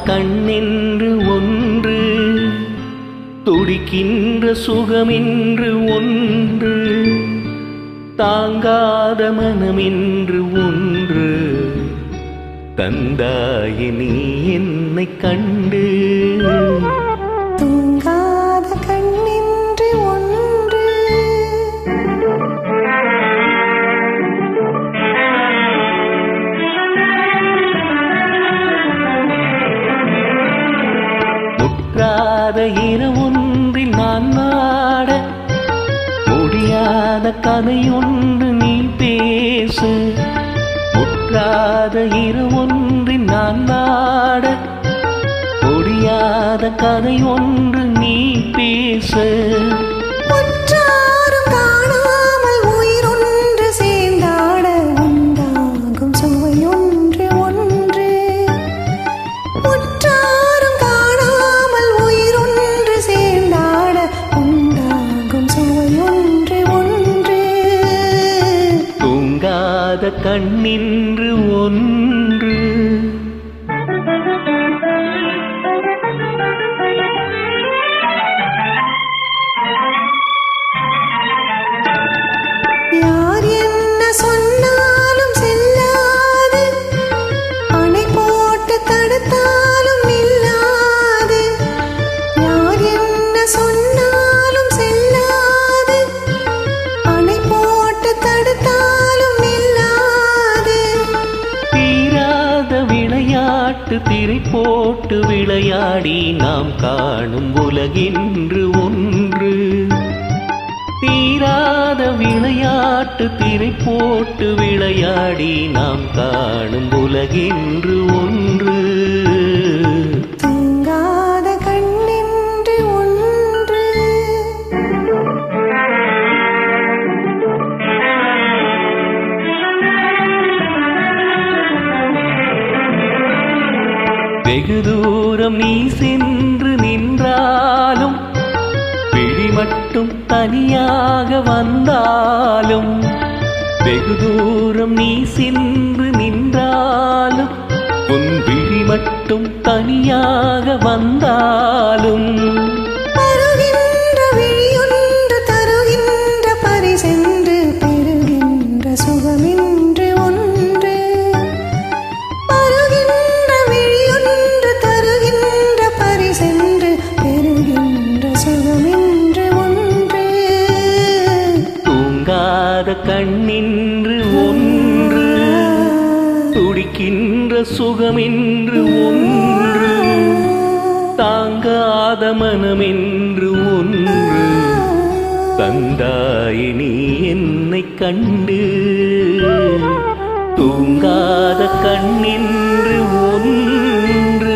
கண்ணென்று ஒன்று, துடிக்கின்ற சுகமென்று ஒன்று, தாங்காத மனமென்று ஒன்று, தந்தாயே நீ என்னை கண்டு. தூங்காத கண்ணென்று ஒன்று, முற்றாத இரவொன்றில் நான் நாட, முடியாத கதையொன்று நீ பேசு. முற்றாத இரவொன்றில் நான் நாட, முடியாத கதையொன்று நீ பேசு. ஒற்றாரும் காணாமல் உயிரொன்று சேர்ந்தாட, உண்டாகும் சுவையொன்று ஒன்று. ஒற்றாரும் காணாமல் உயிரொன்று சேர்ந்தாட, உண்டாகும் சுவையொன்று ஒன்று. தூங்காத கண்ணின்று ஒன்று. யார் என்ன சொன்னாலும் செல்லாது, அணை போட்டு தடுத்தாலும் நில்லாது. யார் என்ன சொன்னாலும் செல்லாது, அணை போட்டு தடுத்தாலும் நில்லாது. தீராத விளையாட்டு திரை போட்டு விளையாடி நாம் காணும் உலகின்று ஒன்று. தீராத விளையாட்டு திரை போட்டு விளையாடி நாம் காணும் உலகின்று ஒன்று. தூங்காத கண்ணென்று ஒன்று, வெகு தூரம் நீ சென்று நின்றாலும், விழி மட்டும் தனியாக வந்தாலும். வெகு தூரம் நீ சென்று நின்றாலும், உன் விழி மட்டும் தனியாக வந்தாலும். பருகின்ற விழியொன்று தருகின்ற பரிசென்று, பெறுகின்ற சுகமென்று ஒன்று. பருகின்ற விழியொன்று தருகின்ற பரிசென்று, பெறுகின்ற சுகமென்று ஒன்று. தூங்காத கண்ணின்று ஒன்று, துடிக்கின்ற சுகமென்று ஒன்று, தாங்காத மனமென்று ஒன்று, தந்தாயே நீ என்னை கண்டு. தூங்காத கண்ணின்று ஒன்று.